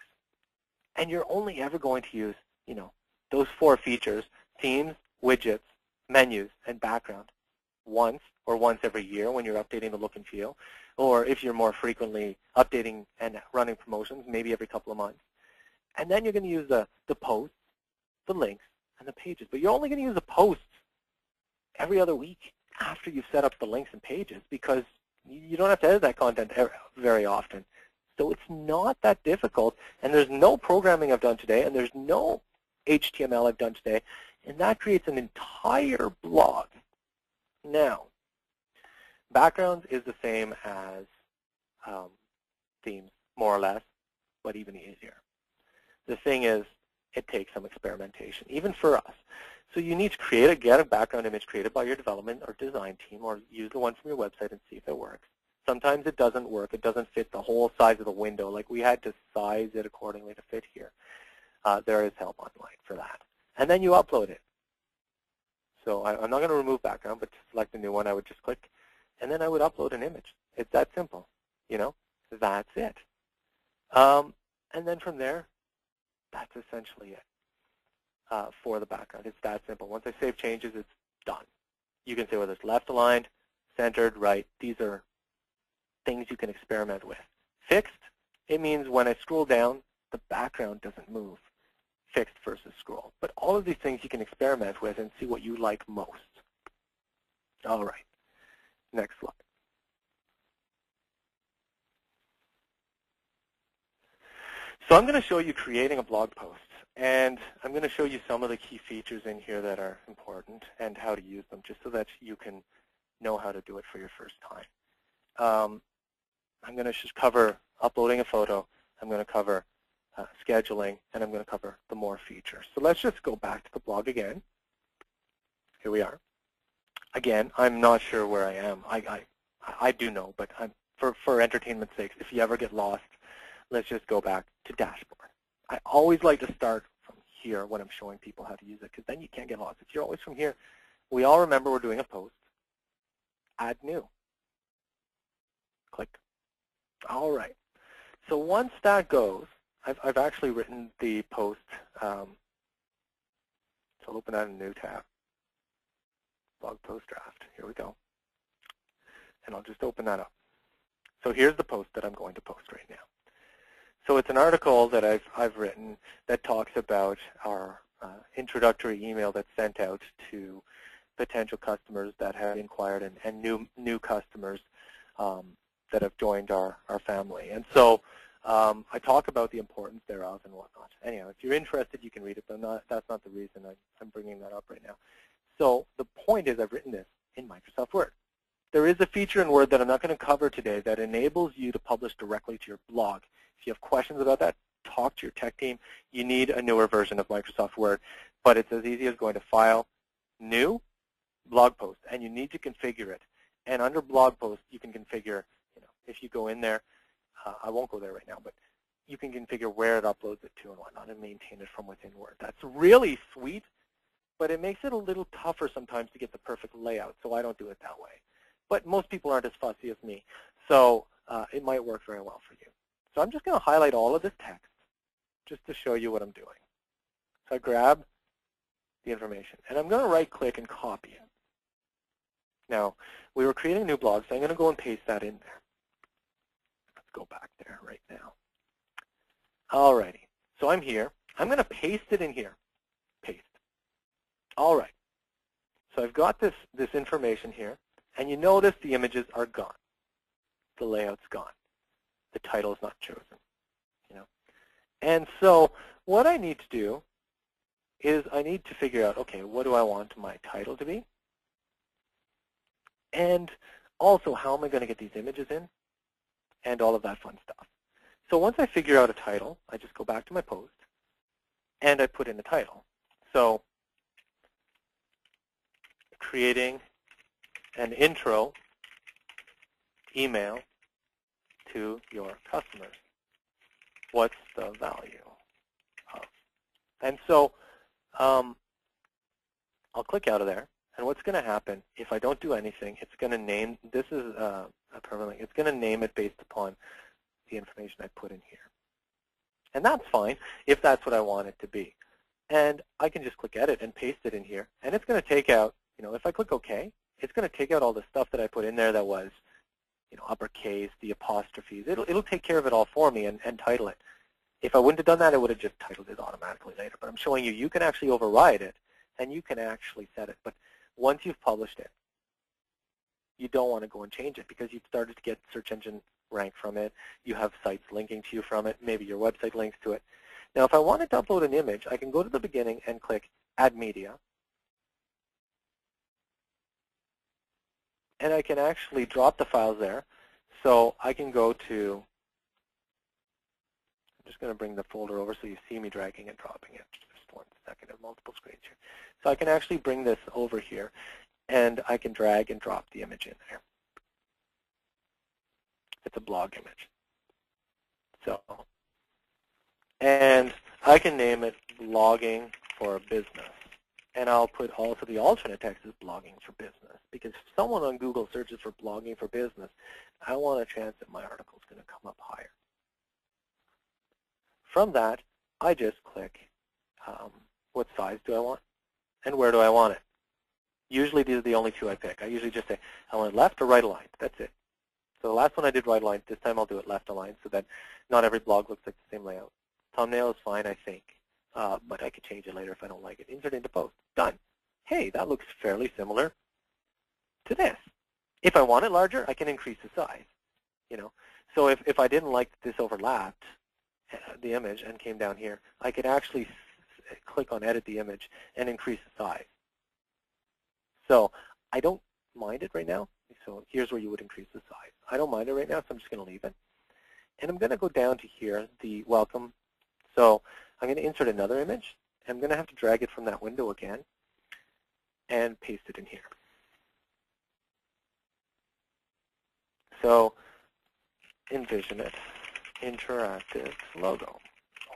And you're only ever going to use, those 4 features, themes, widgets, menus, and background, once or once every year when you're updating the look and feel, or if you're more frequently updating and running promotions, maybe every couple of months. And then you're going to use the posts, the links, and the pages. But you're only going to use the posts every other week after you've set up the links and pages, because you don't have to edit that content very often. So it's not that difficult, and there's no programming I've done today, and there's no HTML I've done today, and that creates an entire blog. Now, backgrounds is the same as themes, more or less, but even easier. The thing is, it takes some experimentation, even for us. So you need to get a background image created by your development or design team, or use the one from your website and see if it works. Sometimes it doesn't work. It doesn't fit the whole size of the window. Like, we had to size it accordingly to fit here. There is help online for that. And then you upload it. So I'm not going to remove background, but to select a new one, I would just click, and then I would upload an image. It's that simple. That's it. And then from there, that's essentially it for the background. It's that simple. Once I save changes, it's done. You can say whether it's left aligned, centered, right. These are things you can experiment with. Fixed, it means when I scroll down, the background doesn't move. Fixed versus scroll. But all of these things you can experiment with and see what you like most. All right. Next slide. So I'm going to show you creating a blog post, and I'm going to show you some of the key features in here that are important and how to use them, just so that you can know how to do it for your first time. I'm going to just cover uploading a photo. I'm going to cover scheduling, and I'm going to cover the more features. So let's just go back to the blog again. Here we are. Again, I'm not sure where I am. I do know, but for entertainment's sake, if you ever get lost, let's just go back to dashboard. I always like to start from here when I'm showing people how to use it, because then you can't get lost. If you're always from here, we all remember we're doing a post. Add new. Click. All right. So once that goes, I've actually written the post. So I'll open that in a new tab. Blog post draft. Here we go. And I'll just open that up. So here's the post that I'm going to post right now. So it's an article that I've written that talks about our introductory email that's sent out to potential customers that have inquired and new customers that have joined our family. And so I talk about the importance thereof and whatnot. Anyhow, if you're interested, you can read it, but that's not the reason I'm bringing that up right now. So the point is, I've written this in Microsoft Word. There is a feature in Word that I'm not going to cover today that enables you to publish directly to your blog. If you have questions about that, talk to your tech team. You need a newer version of Microsoft Word, but it's as easy as going to File, New, Blog Post, and you need to configure it. And under Blog Post, you can configure, if you go in there, I won't go there right now, but you can configure where it uploads it to and whatnot and maintain it from within Word. That's really sweet, but it makes it a little tougher sometimes to get the perfect layout, so I don't do it that way. But most people aren't as fussy as me, so it might work very well for you. So I'm just going to highlight all of this text just to show you what I'm doing. So I grab the information, and I'm going to right-click and copy it. Now, we were creating a new blog, so I'm going to go and paste that in there. Let's go back there right now. All righty. So I'm here. I'm going to paste it in here. Paste. All right. So I've got this information here, and you notice the images are gone. the layout's gone. The title is not chosen. And so what I need to do is I need to figure out, okay, what do I want my title to be? And also, how am I going to get these images in? And all of that fun stuff. So once I figure out a title, I just go back to my post, and I put in the title. So creating an intro email to your customers. What's the value of? And so I'll click out of there. And what's going to happen if I don't do anything, it's going to name, this is a permanent, it's going to name it based upon the information I put in here. And that's fine if that's what I want it to be. And I can just click edit and paste it in here. And it's going to take out, if I click OK, it's going to take out all the stuff that I put in there that was uppercase, the apostrophes. It'll take care of it all for me and title it. If I wouldn't have done that, it would have just titled it automatically later. But I'm showing you, you can actually override it, and you can actually set it. But once you've published it, you don't want to go and change it because you've started to get search engine rank from it. You have sites linking to you from it. Maybe your website links to it. Now, if I wanted to upload an image, I can go to the beginning and click Add Media. And I can actually drop the files there. So I can go to, I'm just going to bring the folder over so you see me dragging and dropping it. Just 1 second, I have multiple screens here. So I can actually bring this over here, and I can drag and drop the image in there. It's a blog image. So, and I can name it Blogging for Business. And I'll put also the alternate text is blogging for business, because if someone on Google searches for blogging for business, I want a chance that my article is going to come up higher. From that, I just click what size do I want and where do I want it. Usually these are the only two I pick. I usually just say I want it left or right aligned. That's it. So the last one I did right aligned. This time I'll do it left aligned so that not every blog looks like the same layout. Thumbnail is fine, I think. But I could change it later if I don't like it. Insert into post. Done. Hey, that looks fairly similar to this. If I want it larger, I can increase the size. So if I didn't like this overlapped the image and came down here, I could actually click on Edit the Image and increase the size. So I don't mind it right now. So here's where you would increase the size. I don't mind it right now, so I'm just going to leave it. And I'm going to go down to here, the welcome. So I'm going to insert another image. I'm going to have to drag it from that window again and paste it in here. So N-VisionIT Interactive logo.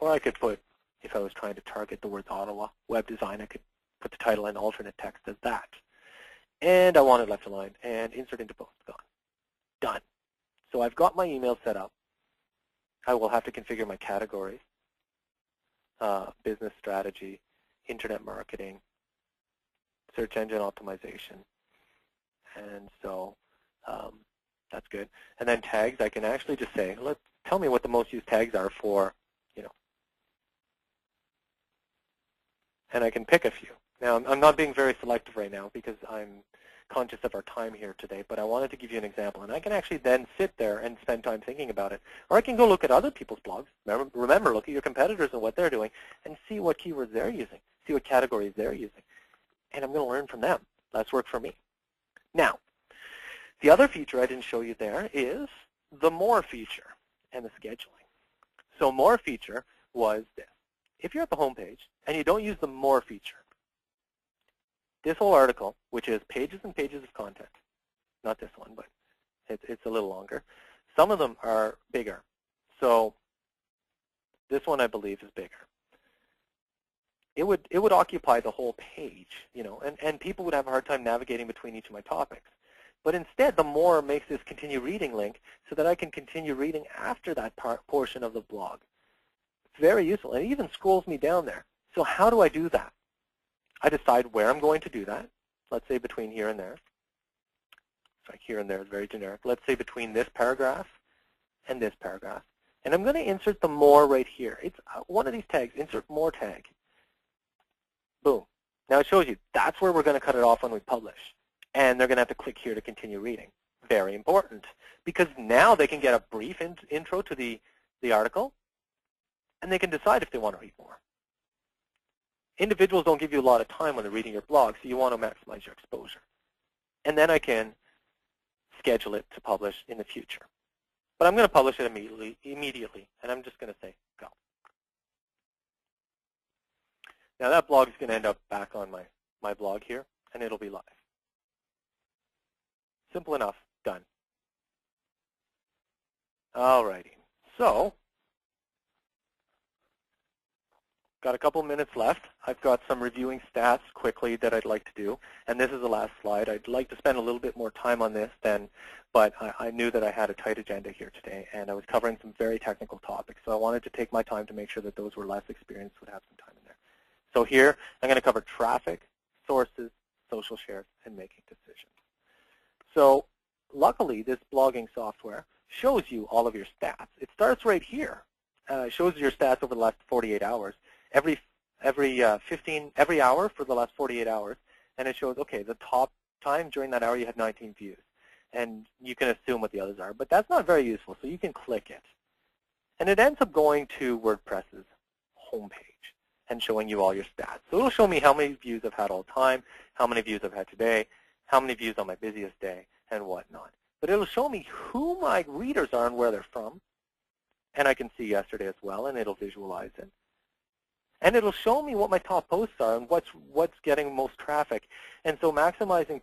Or I could put, if I was trying to target the words Ottawa, web design, I could put the title and alternate text as that. And I want it left aligned and insert into post. Gone. Done. So I've got my email set up. I will have to configure my categories. Business strategy, internet marketing, search engine optimization, and so that's good. And then tags, I can actually just say, tell me what the most used tags are for, and I can pick a few. Now, I'm not being very selective right now because I'm conscious of our time here today, but I wanted to give you an example. And I can actually then sit there and spend time thinking about it. Or I can go look at other people's blogs. Remember, look at your competitors and what they're doing and see what keywords they're using, see what categories they're using. And I'm going to learn from them. That's work for me. Now, the other feature I didn't show you there is the More feature and the scheduling. So More feature was this. If you're at the home page and you don't use the More feature, this whole article, which is pages and pages of content, not this one, but it's a little longer. Some of them are bigger. So this one, I believe, is bigger. It would occupy the whole page, and people would have a hard time navigating between each of my topics. But instead, the More makes this continue reading link so that I can continue reading after that portion of the blog. It's very useful. And it even scrolls me down there. So how do I do that? I decide where I'm going to do that. Let's say between here and there. It's like here and there is very generic. Let's say between this paragraph and this paragraph. And I'm going to insert the More right here. It's one of these tags, insert More tag. Boom. Now it shows you that's where we're going to cut it off when we publish. And they're going to have to click here to continue reading. very important, because now they can get a brief intro to the article, and they can decide if they want to read more. Individuals don't give you a lot of time when they're reading your blog, so you want to maximize your exposure. And then I can schedule it to publish in the future. But I'm going to publish it immediately, and I'm just going to say go. Now that blog is going to end up back on my blog here, and it'll be live. Simple enough, done. Alrighty, so got a couple minutes left. I've got some reviewing stats quickly that I'd like to do, and this is the last slide. I'd like to spend a little bit more time on this, but I knew that I had a tight agenda here today, and I was covering some very technical topics, so I wanted to take my time to make sure that those who are less experienced would have some time in there. So here, I'm going to cover traffic, sources, social shares, and making decisions. So luckily, this blogging software shows you all of your stats. It starts right here. It shows your stats over the last 48 hours. Every hour for the last 48 hours, and it shows, okay, the top time during that hour you had 19 views. And you can assume what the others are, but that's not very useful, so you can click it. And it ends up going to WordPress's homepage and showing you all your stats. So it'll show me how many views I've had all time, how many views I've had today, how many views on my busiest day, and whatnot. But it'll show me who my readers are and where they're from. And I can see yesterday as well, and it'll visualize it. And it'll show me what my top posts are and what's getting most traffic. And so maximizing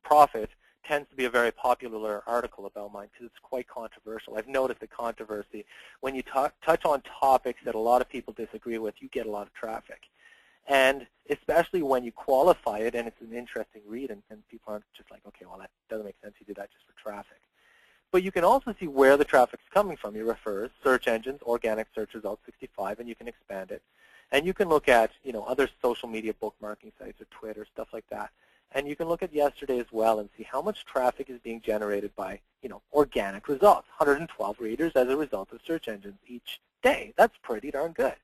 profit tends to be a very popular article about mine because it's quite controversial. I've noticed the controversy. When you touch on topics that a lot of people disagree with, you get a lot of traffic. And especially when you qualify it and it's an interesting read and people aren't just like, okay, well, that doesn't make sense. You did that just for traffic. But you can also see where the traffic's coming from. It refers search engines, organic search results 65, and you can expand it. And you can look at, other social media bookmarking sites or Twitter, stuff like that. And you can look at yesterday as well and see how much traffic is being generated by, organic results. 112 readers as a result of search engines each day. That's pretty darn good.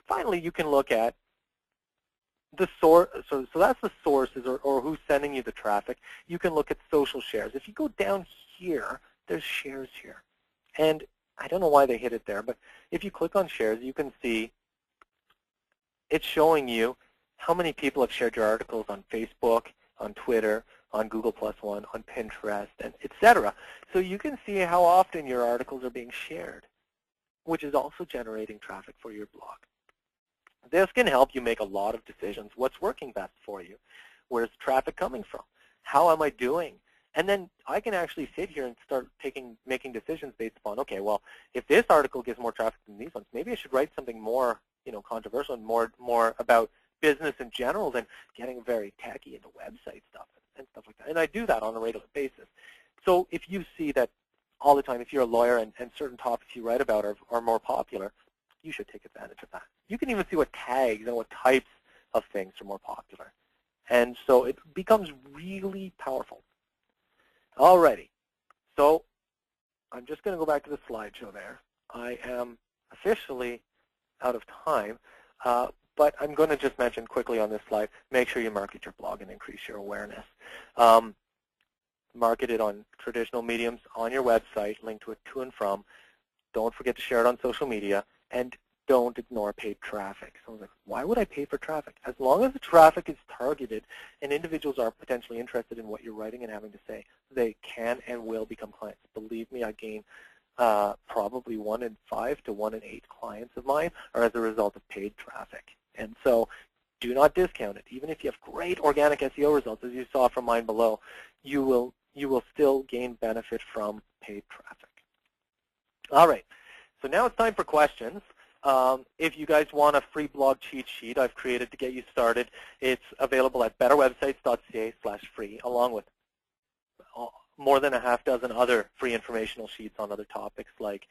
Finally, you can look at the source. So that's the sources or who's sending you the traffic. You can look at social shares. If you go down here, there's shares here. And I don't know why they hid it there, but if you click on shares, you can see it's showing you how many people have shared your articles on Facebook, on Twitter, on Google+1, on Pinterest, and etc. So you can see how often your articles are being shared, which is also generating traffic for your blog. This can help you make a lot of decisions. What's working best for you? Where's traffic coming from? How am I doing? And then I can actually sit here and start making decisions based upon, okay, well, if this article gets more traffic than these ones, maybe I should write something more, controversial and more about business in general than getting very techy into website stuff and stuff like that. And I do that on a regular basis. So if you see that all the time, if you're a lawyer and certain topics you write about are more popular, you should take advantage of that. You can even see what tags and what types of things are more popular. And so it becomes really powerful. Alrighty, so I'm just going to go back to the slideshow there. I am officially out of time, but I'm going to just mention quickly on this slide, make sure you market your blog and increase your awareness. Market it on traditional mediums on your website, link to it to and from. Don't forget to share it on social media, and don't ignore paid traffic. So I was like, why would I pay for traffic? As long as the traffic is targeted and individuals are potentially interested in what you're writing and having to say, they can and will become clients. Believe me, I gain probably 1 in 5 to 1 in 8 clients of mine are as a result of paid traffic. And so do not discount it. Even if you have great organic SEO results, as you saw from mine below, you will still gain benefit from paid traffic. All right, so now it's time for questions. If you guys want a free blog cheat sheet I've created to get you started, it's available at betterwebsites.ca/free, along with more than a half dozen other free informational sheets on other topics like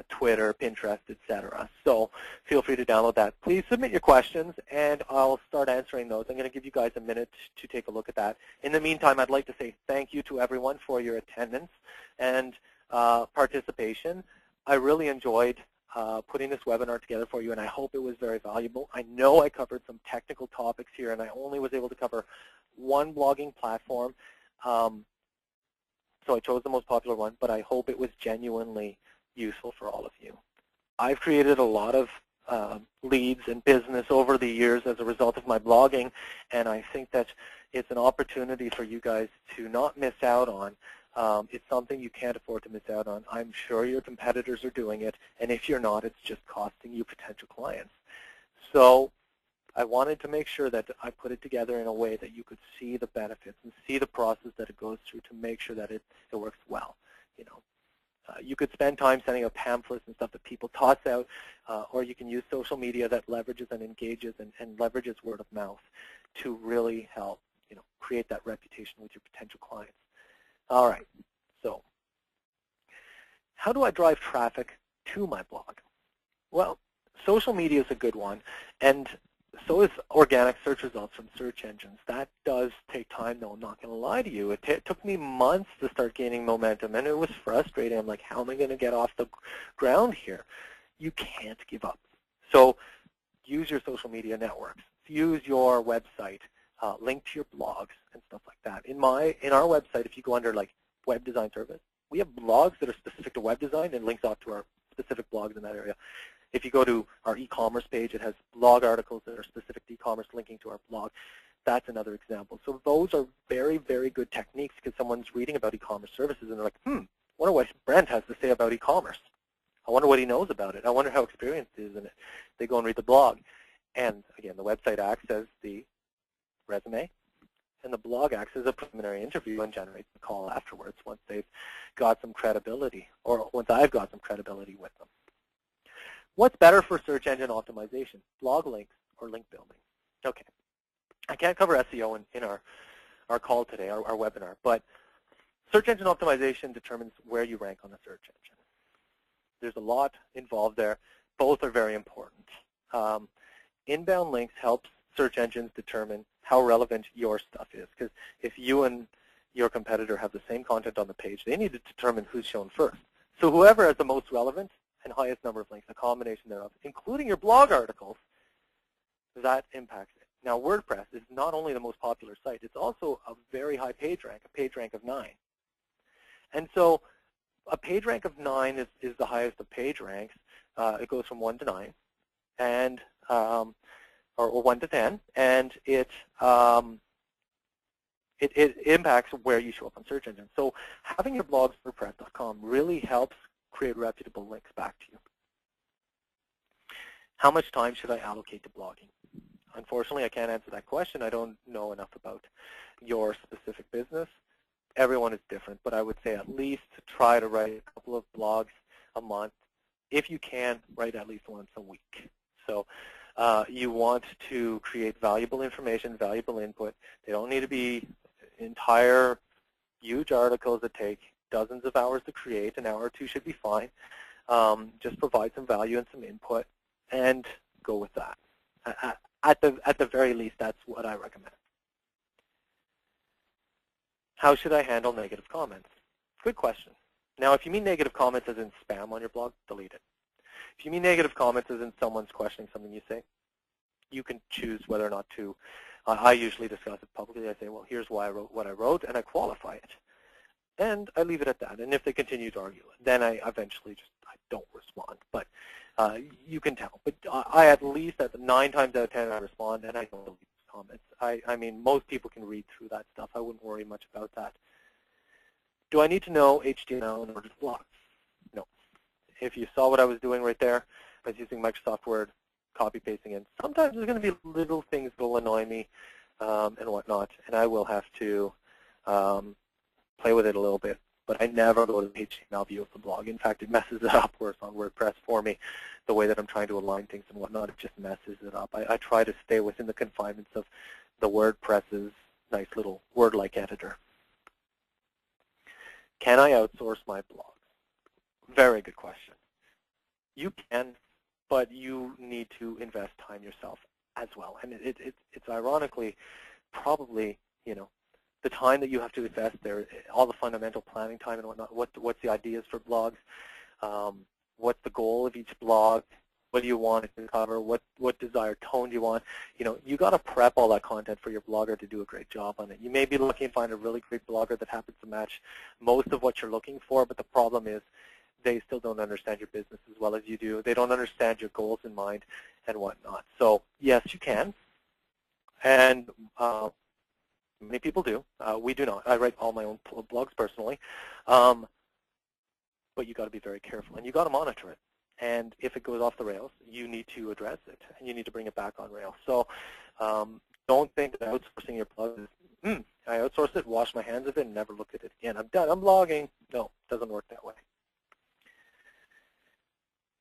Twitter, Pinterest, etc. So feel free to download that. Please submit your questions, and I'll start answering those. I'm going to give you guys a minute to take a look at that. In the meantime, I'd like to say thank you to everyone for your attendance and participation. I really enjoyed putting this webinar together for you, and I hope it was very valuable. I know I covered some technical topics here, and I only was able to cover one blogging platform. so I chose the most popular one, but I hope it was genuinely useful for all of you. I've created a lot of leads and business over the years as a result of my blogging, and I think that it's an opportunity for you guys to not miss out on. It's something you can't afford to miss out on. I'm sure your competitors are doing it, and if you're not, it's just costing you potential clients. So I wanted to make sure that I put it together in a way that you could see the benefits and see the process that it goes through to make sure that it works well. You know, you could spend time sending out pamphlets and stuff that people toss out, or you can use social media that leverages and engages and leverages word of mouth to really help, you know, create that reputation with your potential clients. All right, so how do I drive traffic to my blog? Well, social media is a good one, and so is organic search results from search engines. That does take time, though, I'm not going to lie to you. It took me months to start gaining momentum, and it was frustrating. I'm like, how am I going to get off the ground here? You can't give up. So use your social media networks. Use your website. Link to your blogs and stuff like that. In our website, if you go under like web design service, we have blogs that are specific to web design and links off to our specific blogs in that area. If you go to our e-commerce page, it has blog articles that are specific to e-commerce linking to our blog. That's another example. So those are very, very good techniques because someone's reading about e-commerce services and they're like, I wonder what Brent has to say about e-commerce. I wonder what he knows about it. I wonder how experienced he is in it. They go and read the blog. And again, the website acts as the resume, and the blog acts as a preliminary interview and generates a call afterwards once they've got some credibility, or once I've got some credibility with them. What's better for search engine optimization, blog links or link building? Okay, I can't cover SEO in our call today, our webinar, but search engine optimization determines where you rank on the search engine. There's a lot involved there. Both are very important. Inbound links helps search engines determine how relevant your stuff is, because if you and your competitor have the same content on the page, they need to determine who's shown first. So whoever has the most relevant and highest number of links, a combination thereof, including your blog articles, that impacts it. Now, WordPress is not only the most popular site, it's also a very high page rank of 9. And so a page rank of 9 is the highest of page ranks. It goes from 1 to 9, and or 1 to 10, and it impacts where you show up on search engines. So having your blogs WordPress.com really helps create reputable links back to you. How much time should I allocate to blogging? Unfortunately, I can't answer that question. I don't know enough about your specific business. Everyone is different, but I would say at least try to write a couple of blogs a month. If you can, write at least once a week. So you want to create valuable information, valuable input. They don't need to be entire, huge articles that take dozens of hours to create. An hour or two should be fine. Just provide some value and some input, and go with that. At the very least, that's what I recommend. How should I handle negative comments? Good question. Now, if you mean negative comments as in spam on your blog, delete it. If you mean negative comments as in someone's questioning something you say, you can choose whether or not to. I usually discuss it publicly. I say, well, here's why I wrote what I wrote, and I qualify it. And I leave it at that. And if they continue to argue it, then I eventually I don't respond. But you can tell. But I at least, at 9 times out of 10, I respond, and I don't delete comments. I mean, most people can read through that stuff. I wouldn't worry much about that. Do I need to know HTML in order to blog? No. If you saw what I was doing right there, I was using Microsoft Word, copy-pasting in. Sometimes there's going to be little things that will annoy me and whatnot, and I will have to play with it a little bit. But I never go to the HTML view of the blog. In fact, it messes it up worse on WordPress for me. The way that I'm trying to align things and whatnot, it just messes it up. I try to stay within the confinements of the WordPress's nice little Word-like editor. Can I outsource my blog? Very good question. You can, but you need to invest time yourself as well. And it's ironically probably, you know, the time that you have to invest there, all the fundamental planning time and whatnot, what's the ideas for blogs, what's the goal of each blog, what do you want it to cover, what desired tone do you want. You got to prep all that content for your blogger to do a great job on it. You may be lucky and find a really great blogger that happens to match most of what you're looking for, but the problem is they still don't understand your business as well as you do. They don't understand your goals in mind and whatnot. So yes, you can, and many people do. We do not. I write all my own blogs personally, but you got to be very careful, and you got to monitor it. And if it goes off the rails, you need to address it, and you need to bring it back on rails. So don't think that outsourcing your blog is, I outsourced it, wash my hands of it, and never look at it again. I'm done. I'm blogging. No, it doesn't work that way.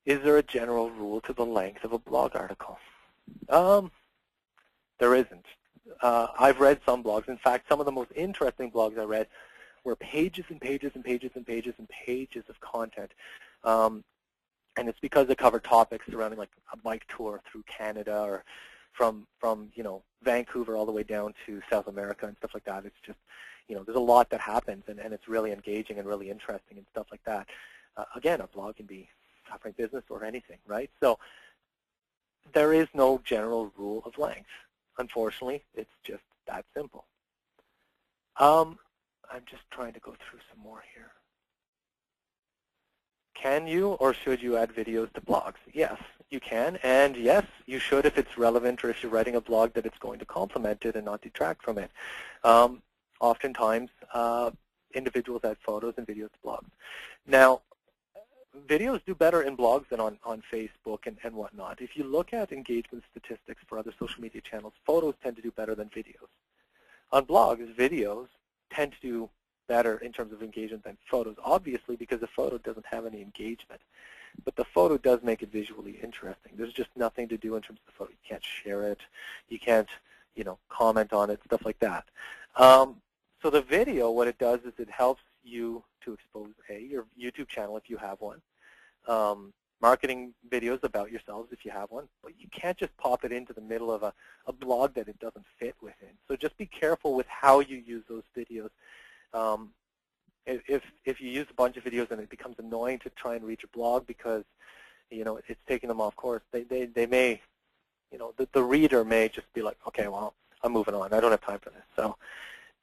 Is there a general rule to the length of a blog article? There isn't. I've read some blogs. In fact, some of the most interesting blogs I read were pages and pages and pages and pages and pages of content. And it's because they cover topics surrounding like a bike tour through Canada, or from Vancouver all the way down to South America and stuff like that. It's just, there's a lot that happens, and it's really engaging and really interesting and stuff like that. Again, a blog can be covering business or anything, right? So there is no general rule of length. Unfortunately, it's just that simple. I'm just trying to go through some more here. Can you or should you add videos to blogs? Yes, you can, and yes, you should if it's relevant, or if you're writing a blog that it's going to complement it and not detract from it. Oftentimes, individuals add photos and videos to blogs. Now, videos do better in blogs than on Facebook and whatnot. If you look at engagement statistics for other social media channels, photos tend to do better than videos. On blogs, videos tend to do better in terms of engagement than photos, obviously, because the photo doesn't have any engagement. But the photo does make it visually interesting. There's just nothing to do in terms of the photo. You can't share it. You can't, comment on it, stuff like that. So the video, what it does is it helps you to expose, your YouTube channel if you have one, marketing videos about yourselves if you have one, but you can't just pop it into the middle of a blog that it doesn't fit within. So just be careful with how you use those videos. If you use a bunch of videos and it becomes annoying to try and read your blog because, it's taking them off course, they may, the reader may just be like, okay, well, I'm moving on. I don't have time for this. So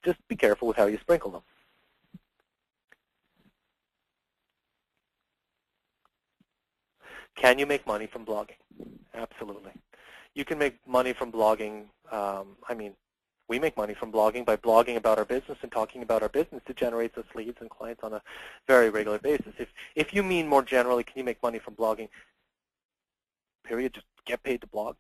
just be careful with how you sprinkle them. Can you make money from blogging? Absolutely. You can make money from blogging. We make money from blogging by blogging about our business and talking about our business. It generates us leads and clients on a very regular basis. If you mean more generally, can you make money from blogging, period, just get paid to blog,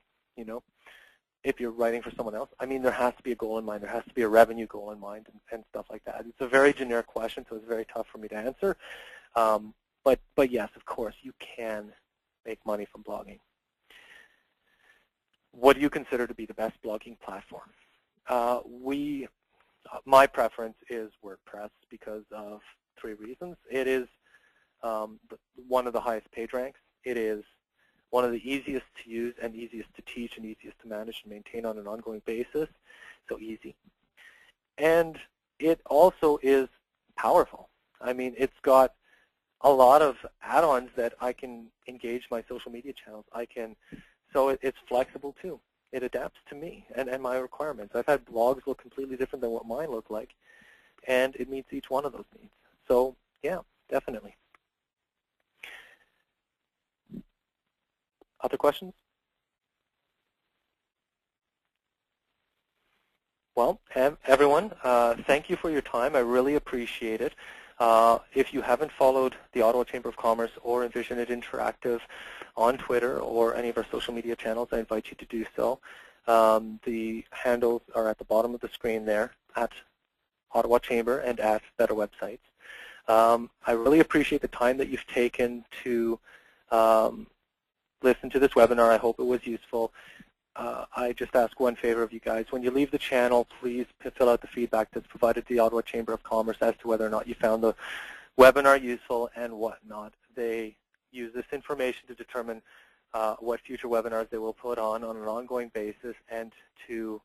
if you're writing for someone else? There has to be a goal in mind. There has to be a revenue goal in mind and stuff like that. It's a very generic question, so it's very tough for me to answer. But yes, of course, you can make money from blogging. What do you consider to be the best blogging platform? My preference is WordPress because of 3 reasons. It is one of the highest page ranks. It is one of the easiest to use and easiest to teach and easiest to manage and maintain on an ongoing basis, so easy. And it also is powerful. It's got a lot of add-ons that I can engage my social media channels. So it's flexible too. It adapts to me and my requirements. I've had blogs look completely different than what mine look like, and it meets each one of those needs. So yeah, definitely. Other questions? Well, everyone, thank you for your time. I really appreciate it. If you haven't followed the Ottawa Chamber of Commerce or N-VisionIT Interactive on Twitter or any of our social media channels, I invite you to do so. The handles are at the bottom of the screen there, at Ottawa Chamber and at Better Websites. I really appreciate the time that you've taken to listen to this webinar. I hope it was useful. I just ask one favor of you guys. When you leave the channel, please fill out the feedback that's provided to the Ottawa Chamber of Commerce as to whether or not you found the webinar useful and whatnot. They use this information to determine what future webinars they will put on an ongoing basis and to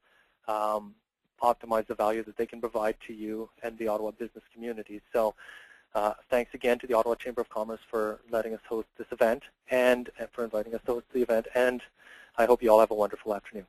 optimize the value that they can provide to you and the Ottawa business community. So Thanks again to the Ottawa Chamber of Commerce for letting us host this event and for inviting us to host the event. And I hope you all have a wonderful afternoon.